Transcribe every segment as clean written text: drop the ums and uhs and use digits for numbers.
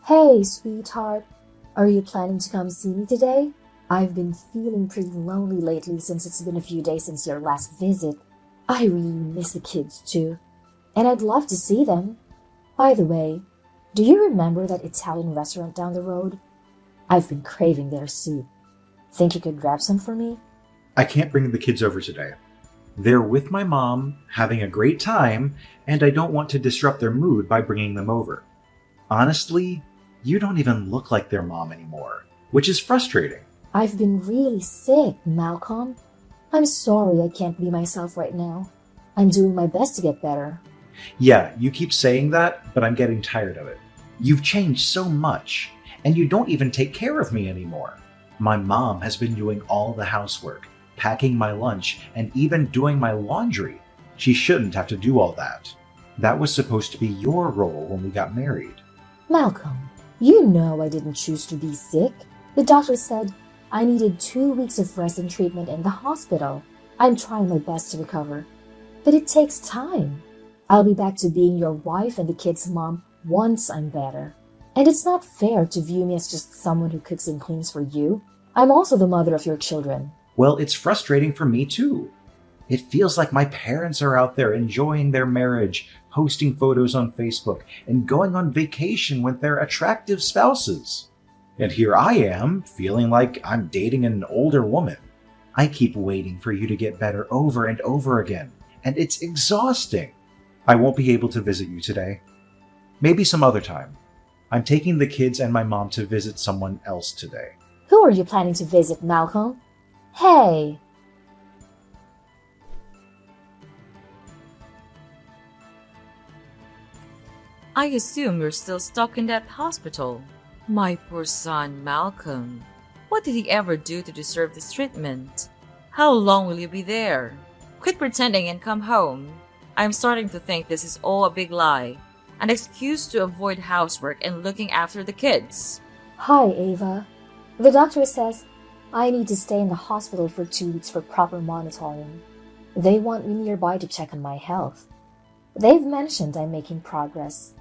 Hey, sweetheart. Are you planning to come see me today? I've been feeling pretty lonely lately since it's been a few days since your last visit. I really miss the kids too, and I'd love to see them. By the way, do you remember that Italian restaurant down the road? I've been craving their soup. Think you could grab some for me? I can't bring the kids over today. They're with my mom, having a great time, and I don't want to disrupt their mood by bringing them over. Honestly, you don't even look like their mom anymore, which is frustrating. I've been really sick, Malcolm. I'm sorry I can't be myself right now. I'm doing my best to get better. Yeah, you keep saying that, but I'm getting tired of it. You've changed so much, and you don't even take care of me anymore. My mom has been doing all the housework, packing my lunch, and even doing my laundry. She shouldn't have to do all that. That was supposed to be your role when we got married. Malcolm, you know I didn't choose to be sick. The doctor said I needed 2 weeks of rest and treatment in the hospital. I'm trying my best to recover, but it takes time. I'll be back to being your wife and the kids' mom once I'm better. And it's not fair to view me as just someone who cooks and cleans for you. I'm also the mother of your children. Well, it's frustrating for me too. It feels like my parents are out there enjoying their marriage, posting photos on Facebook, and going on vacation with their attractive spouses. And here I am, feeling like I'm dating an older woman. I keep waiting for you to get better over and over again, and it's exhausting. I won't be able to visit you today. Maybe some other time. I'm taking the kids and my mom to visit someone else today. Who are you planning to visit, Malcolm? Hey! I assume you're still stuck in that hospital. My poor son, Malcolm. What did he ever do to deserve this treatment? How long will you be there? Quit pretending and come home. I'm starting to think this is all a big lie. An excuse to avoid housework and looking after the kids. Hi, Ava. The doctor says I need to stay in the hospital for 2 weeks for proper monitoring. They want me nearby to check on my health. They've mentioned I'm making progress.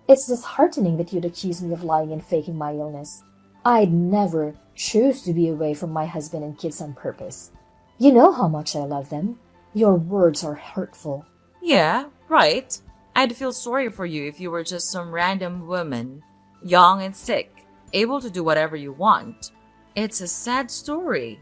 It's disheartening that you'd accuse me of lying and faking my illness. I'd never choose to be away from my husband and kids on purpose. You know how much I love them. Your words are hurtful. Yeah, right. I'd feel sorry for you if you were just some random woman, young and sick, able to do whatever you want. It's a sad story,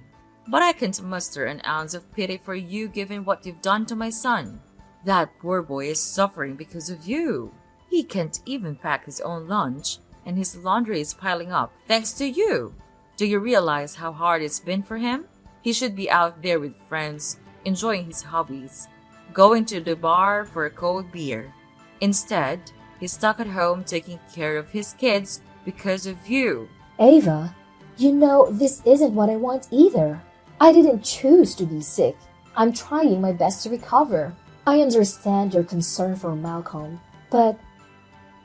but I can't muster an ounce of pity for you given what you've done to my son. That poor boy is suffering because of you. He can't even pack his own lunch, and his laundry is piling up thanks to you. Do you realize how hard it's been for him? He should be out there with friends, enjoying his hobbies, going to the bar for a cold beer. Instead, he's stuck at home taking care of his kids because of you. Ava, you know this isn't what I want either. I didn't choose to be sick. I'm trying my best to recover. I understand your concern for Malcolm, but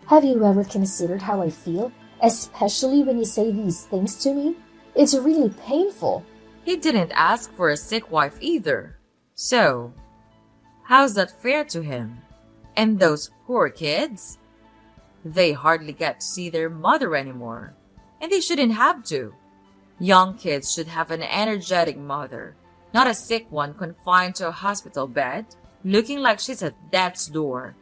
have you ever considered how I feel, especially when you say these things to me? It's really painful. He didn't ask for a sick wife either. So, how's that fair to him? And those poor kids? They hardly get to see their mother anymore, and they shouldn't have to. Young kids should have an energetic mother, not a sick one confined to a hospital bed, looking like she's at death's door.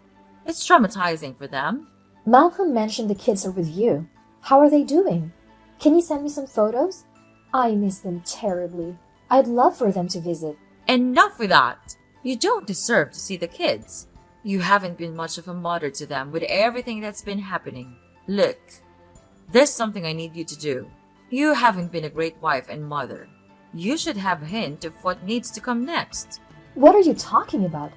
It's traumatizing for them. Malcolm mentioned the kids are with you. How are they doing? Can you send me some photos? I miss them terribly. I'd love for them to visit. Enough with that. You don't deserve to see the kids. You haven't been much of a mother to them with everything that's been happening. Look, there's something I need you to do. You haven't been a great wife and mother. You should have a hint of what needs to come next. What are you talking about?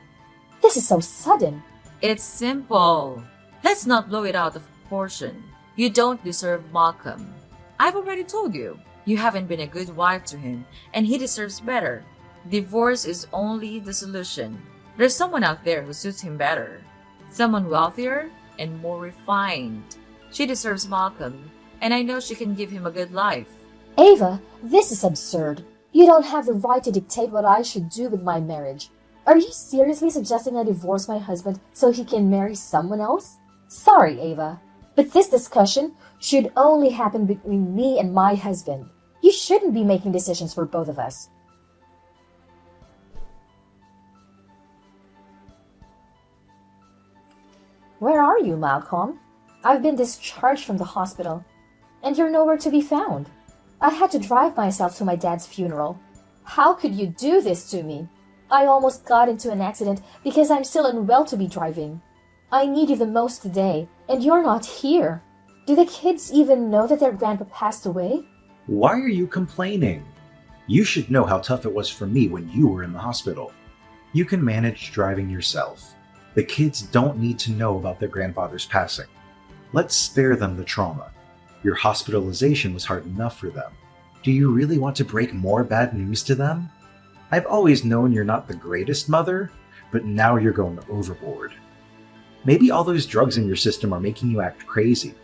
This is so sudden. It's simple. Let's not blow it out of proportion. You don't deserve Malcolm. I've already told you. You haven't been a good wife to him, and he deserves better. Divorce is only the solution. There's someone out there who suits him better. Someone wealthier and more refined. She deserves Malcolm, and I know she can give him a good life. Ava, this is absurd. You don't have the right to dictate what I should do with my marriage. Are you seriously suggesting I divorce my husband so he can marry someone else? Sorry, Ava. But this discussion should only happen between me and my husband. You shouldn't be making decisions for both of us. Where are you, Malcolm? I've been discharged from the hospital, and you're nowhere to be found. I had to drive myself to my dad's funeral. How could you do this to me? I almost got into an accident because I'm still unwell to be driving. I need you the most today, and you're not here. Do the kids even know that their grandpa passed away? Why are you complaining? You should know how tough it was for me when you were in the hospital. You can manage driving yourself. The kids don't need to know about their grandfather's passing. Let's spare them the trauma. Your hospitalization was hard enough for them. Do you really want to break more bad news to them? I've always known you're not the greatest mother, but now you're going overboard. Maybe all those drugs in your system are making you act crazy.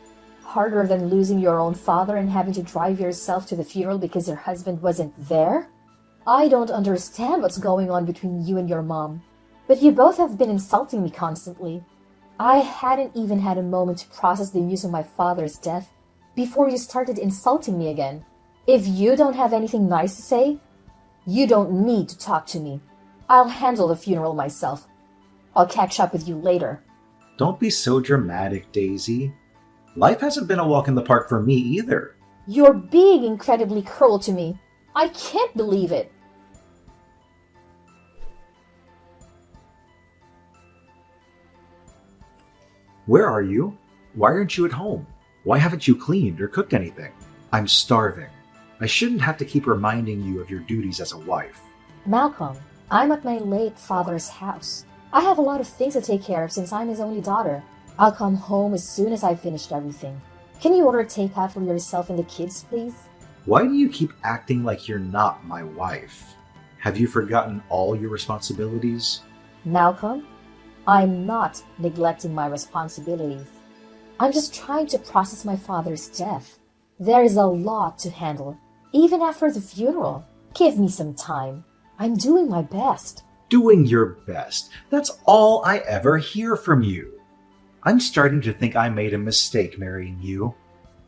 Harder than losing your own father and having to drive yourself to the funeral because your husband wasn't there? I don't understand what's going on between you and your mom, but you both have been insulting me constantly. I hadn't even had a moment to process the news of my father's death before you started insulting me again. If you don't have anything nice to say, you don't need to talk to me. I'll handle the funeral myself. I'll catch up with you later. Don't be so dramatic, Daisy. Life hasn't been a walk in the park for me either. You're being incredibly cruel to me. I can't believe it. Where are you? Why aren't you at home? Why haven't you cleaned or cooked anything? I'm starving. I shouldn't have to keep reminding you of your duties as a wife. Malcolm, I'm at my late father's house. I have a lot of things to take care of since I'm his only daughter. I'll come home as soon as I've finished everything. Can you order takeout for yourself and the kids, please? Why do you keep acting like you're not my wife? Have you forgotten all your responsibilities? Malcolm, I'm not neglecting my responsibilities. I'm just trying to process my father's death. There is a lot to handle, even after the funeral. Give me some time. I'm doing my best. Doing your best. That's all I ever hear from you. I'm starting to think I made a mistake marrying you.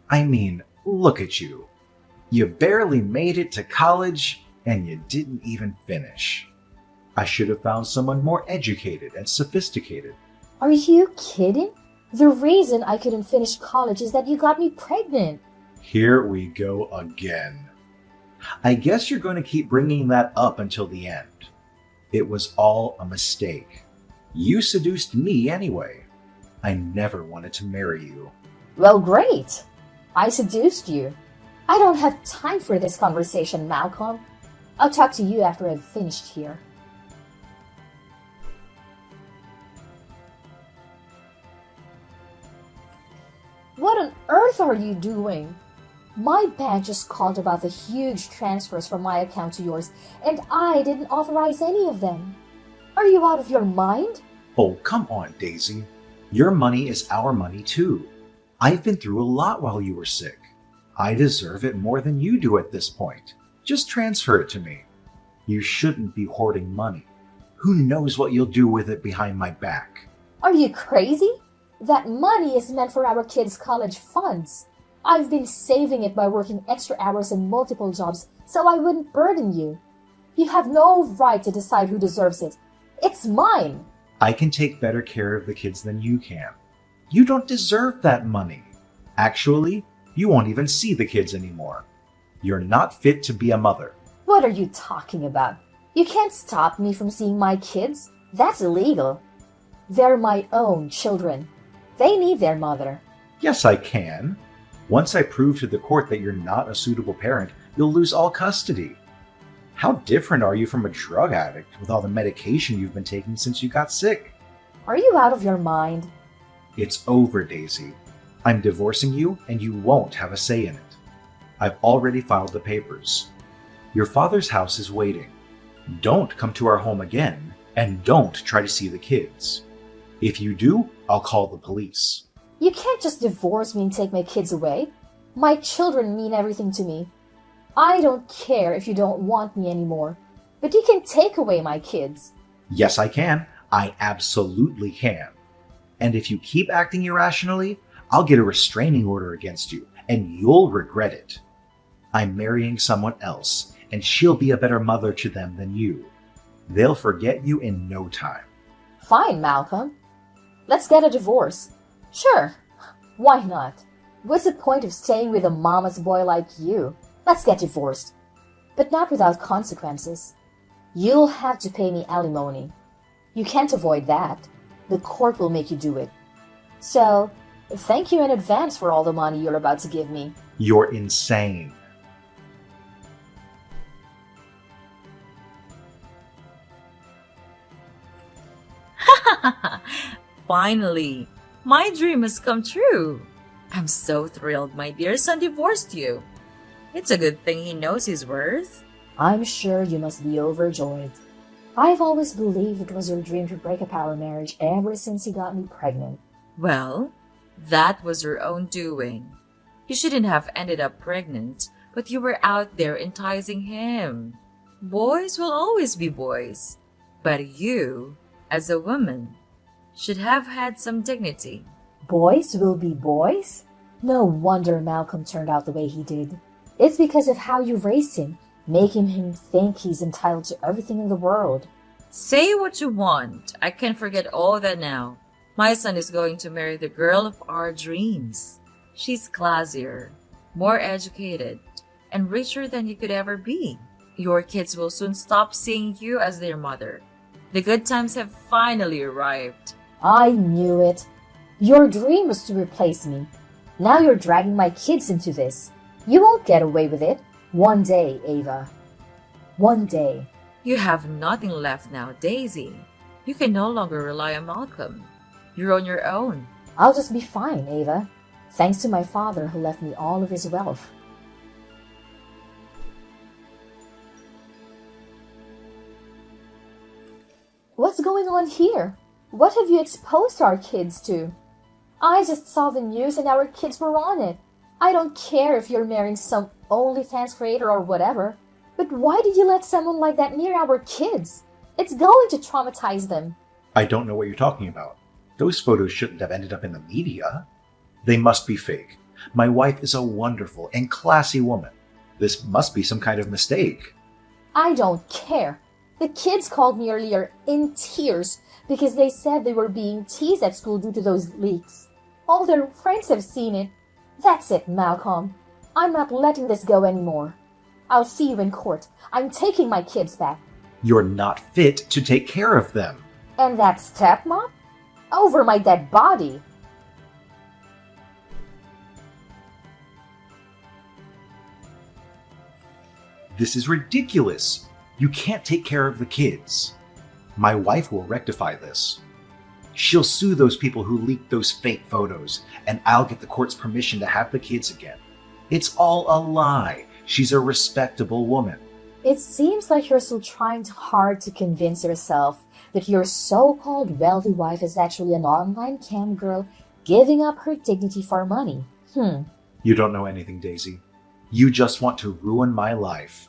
I mean, look at you. You barely made it to college, and you didn't even finish. I should have found someone more educated and sophisticated. Are you kidding? The reason I couldn't finish college is that you got me pregnant. Here we go again. I guess you're going to keep bringing that up until the end. It was all a mistake. You seduced me anyway. I never wanted to marry you. Well, great. I seduced you. I don't have time for this conversation, Malcolm. I'll talk to you after I've finished here. What on earth are you doing? My bank just called about the huge transfers from my account to yours, and I didn't authorize any of them. Are you out of your mind? Oh, come on, Daisy. Your money is our money too. I've been through a lot while you were sick. I deserve it more than you do at this point. Just transfer it to me. You shouldn't be hoarding money. Who knows what you'll do with it behind my back? Are you crazy? That money is meant for our kids' college funds. I've been saving it by working extra hours and multiple jobs so I wouldn't burden you. You have no right to decide who deserves it. It's mine. I can take better care of the kids than you can. You don't deserve that money. Actually, you won't even see the kids anymore. You're not fit to be a mother. What are you talking about? You can't stop me from seeing my kids. That's illegal. They're my own children. They need their mother. Yes, I can. Once I prove to the court that you're not a suitable parent, you'll lose all custody. How different are you from a drug addict with all the medication you've been taking since you got sick? Are you out of your mind? It's over, Daisy. I'm divorcing you, and you won't have a say in it. I've already filed the papers. Your father's house is waiting. Don't come to our home again, and don't try to see the kids. If you do, I'll call the police. You can't just divorce me and take my kids away. My children mean everything to me. I don't care if you don't want me anymore, but you can take away my kids. Yes, I can. I absolutely can. And if you keep acting irrationally, I'll get a restraining order against you, and you'll regret it. I'm marrying someone else, and she'll be a better mother to them than you. They'll forget you in no time. Fine, Malcolm. Let's get a divorce. Sure, why not? What's the point of staying with a mama's boy like you? Let's get divorced. But not without consequences. You'll have to pay me alimony. You can't avoid that. The court will make you do it. So, thank you in advance for all the money you're about to give me. You're insane. Finally, my dream has come true. I'm so thrilled my dear son divorced you. It's a good thing he knows his worth. I'm sure you must be overjoyed. I've always believed it was your dream to break up our marriage ever since you got me pregnant. Well, that was your own doing. You shouldn't have ended up pregnant, but you were out there enticing him. Boys will always be boys, but you, as a woman, should have had some dignity. Boys will be boys? No wonder Malcolm turned out the way he did. It's because of how you raised him, making him think he's entitled to everything in the world. Say what you want. I can forget all that now. My son is going to marry the girl of our dreams. She's classier, more educated, and richer than you could ever be. Your kids will soon stop seeing you as their mother. The good times have finally arrived. I knew it. Your dream was to replace me. Now you're dragging my kids into this. You won't get away with it. One day, Ava. One day. You have nothing left now, Daisy. You can no longer rely on Malcolm. You're on your own. I'll just be fine, Ava. Thanks to my father who left me all of his wealth. What's going on here? What have you exposed our kids to? I just saw the news and our kids were on it. I don't care if you're marrying some OnlyFans creator or whatever, but why did you let someone like that near our kids? It's going to traumatize them. I don't know what you're talking about. Those photos shouldn't have ended up in the media. They must be fake. My wife is a wonderful and classy woman. This must be some kind of mistake. I don't care. The kids called me earlier in tears because they said they were being teased at school due to those leaks. All their friends have seen it. That's it, Malcolm. I'm not letting this go anymore. I'll see you in court. I'm taking my kids back. You're not fit to take care of them. And that stepmom? Over my dead body. This is ridiculous. You can't take care of the kids. My wife will rectify this. She'll sue those people who leaked those fake photos, and I'll get the court's permission to have the kids again. It's all a lie. She's a respectable woman. It seems like you're still trying hard to convince yourself that your so-called wealthy wife is actually an online cam girl giving up her dignity for money. You don't know anything, Daisy. You just want to ruin my life.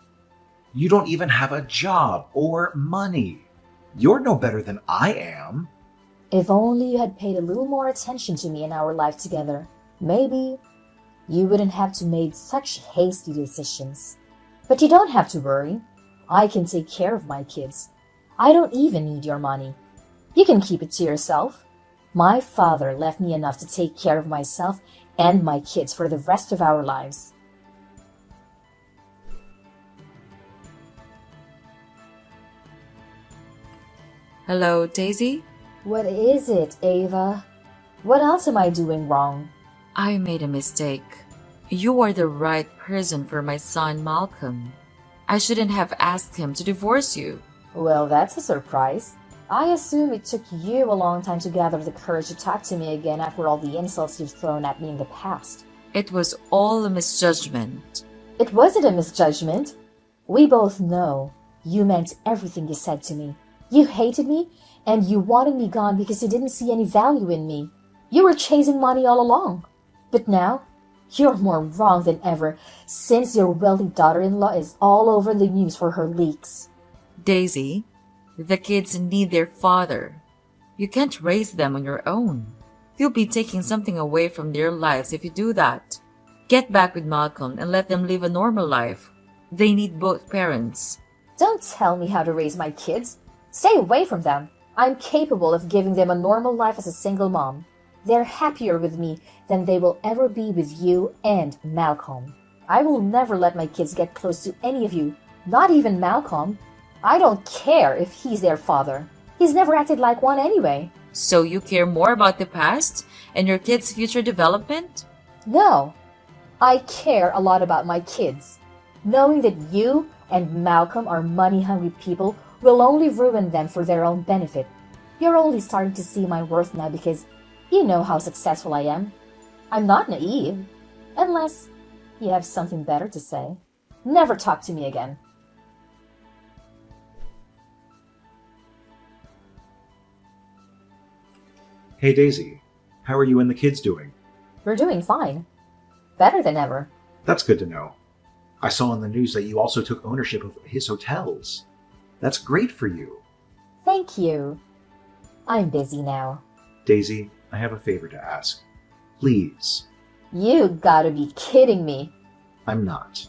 You don't even have a job or money. You're no better than I am. If only you had paid a little more attention to me in our life together, maybe you wouldn't have to make such hasty decisions. But you don't have to worry. I can take care of my kids. I don't even need your money. You can keep it to yourself. My father left me enough to take care of myself and my kids for the rest of our lives. Hello, Daisy? What is it, Ava? What else am I doing wrong? I made a mistake. You are the right person for my son, Malcolm. I shouldn't have asked him to divorce you. Well, that's a surprise. I assume it took you a long time to gather the courage to talk to me again after all the insults you've thrown at me in the past. It was all a misjudgment. It wasn't a misjudgment. We both know you meant everything you said to me. You hated me, and you wanted me gone because you didn't see any value in me. You were chasing money all along. But now, you're more wrong than ever, since your wealthy daughter-in-law is all over the news for her leaks. Daisy, the kids need their father. You can't raise them on your own. You'll be taking something away from their lives if you do that. Get back with Malcolm and let them live a normal life. They need both parents. Don't tell me how to raise my kids. Stay away from them. I'm capable of giving them a normal life as a single mom. They're happier with me than they will ever be with you and Malcolm. I will never let my kids get close to any of you, not even Malcolm. I don't care if he's their father. He's never acted like one anyway. So you care more about the past and your kids' future development? No, I care a lot about my kids. Knowing that you and Malcolm are money-hungry people will only ruin them for their own benefit. You're only starting to see my worth now because you know how successful I am. I'm not naive. Unless you have something better to say. Never talk to me again. Hey Daisy, how are you and the kids doing? We're doing fine. Better than ever. That's good to know. I saw in the news that you also took ownership of his hotels. That's great for you. Thank you. I'm busy now. Daisy, I have a favor to ask. Please. You gotta be kidding me. I'm not.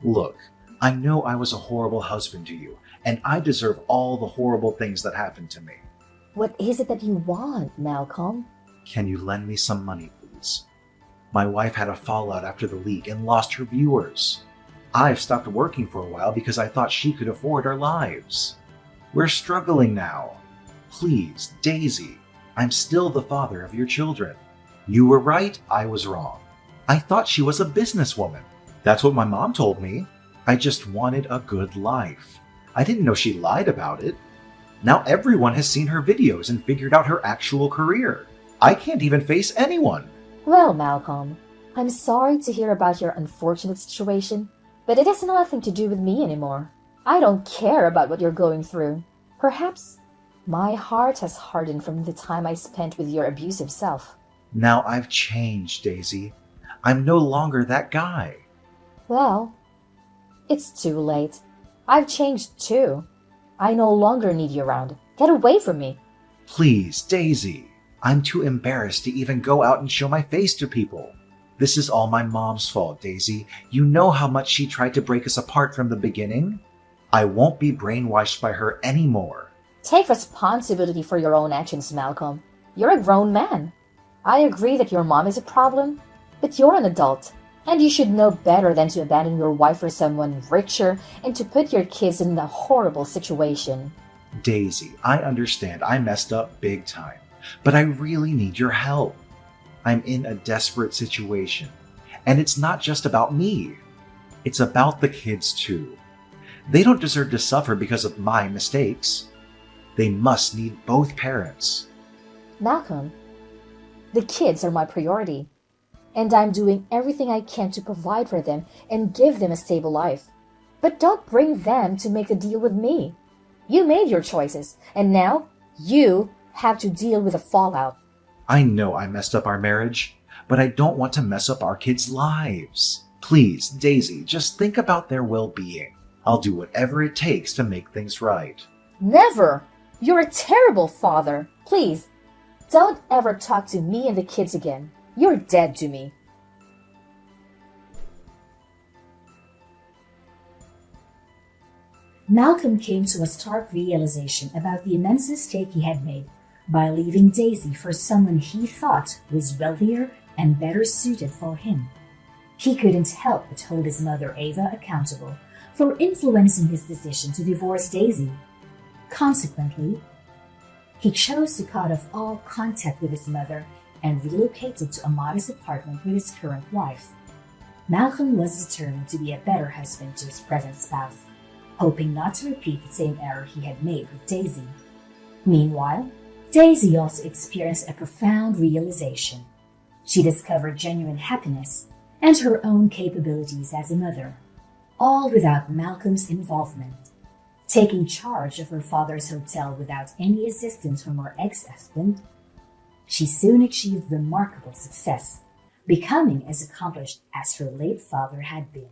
Look, I know I was a horrible husband to you, and I deserve all the horrible things that happened to me. What is it that you want, Malcolm? Can you lend me some money, please? My wife had a fallout after the leak and lost her viewers. I've stopped working for a while because I thought she could afford our lives. We're struggling now. Please, Daisy, I'm still the father of your children. You were right, I was wrong. I thought she was a businesswoman. That's what my mom told me. I just wanted a good life. I didn't know she lied about it. Now everyone has seen her videos and figured out her actual career. I can't even face anyone. Well, Malcolm, I'm sorry to hear about your unfortunate situation, but it has nothing to do with me anymore. I don't care about what you're going through. Perhaps my heart has hardened from the time I spent with your abusive self. Now I've changed, Daisy. I'm no longer that guy. Well, it's too late. I've changed too. I no longer need you around. Get away from me. Please, Daisy. I'm too embarrassed to even go out and show my face to people. This is all my mom's fault, Daisy. You know how much she tried to break us apart from the beginning? I won't be brainwashed by her anymore. Take responsibility for your own actions, Malcolm. You're a grown man. I agree that your mom is a problem, but you're an adult, and you should know better than to abandon your wife for someone richer and to put your kids in a horrible situation. Daisy, I understand I messed up big time, but I really need your help. I'm in a desperate situation, and it's not just about me. It's about the kids too. They don't deserve to suffer because of my mistakes. They must need both parents. Malcolm, the kids are my priority, and I'm doing everything I can to provide for them and give them a stable life. But don't bring them to make the deal with me. You made your choices, and now you have to deal with the fallout. I know I messed up our marriage, but I don't want to mess up our kids' lives. Please, Daisy, just think about their well-being. I'll do whatever it takes to make things right. Never! You're a terrible father. Please, don't ever talk to me and the kids again. You're dead to me. Malcolm came to a stark realization about the immense mistake he had made by leaving Daisy for someone he thought was wealthier and better suited for him. He couldn't help but hold his mother Ava accountable for influencing his decision to divorce Daisy. Consequently, he chose to cut off all contact with his mother and relocated to a modest apartment with his current wife. Malcolm was determined to be a better husband to his present spouse, hoping not to repeat the same error he had made with Daisy. Meanwhile, Daisy also experienced a profound realization. She discovered genuine happiness and her own capabilities as a mother, all without Malcolm's involvement. Taking charge of her father's hotel without any assistance from her ex-husband, she soon achieved remarkable success, becoming as accomplished as her late father had been.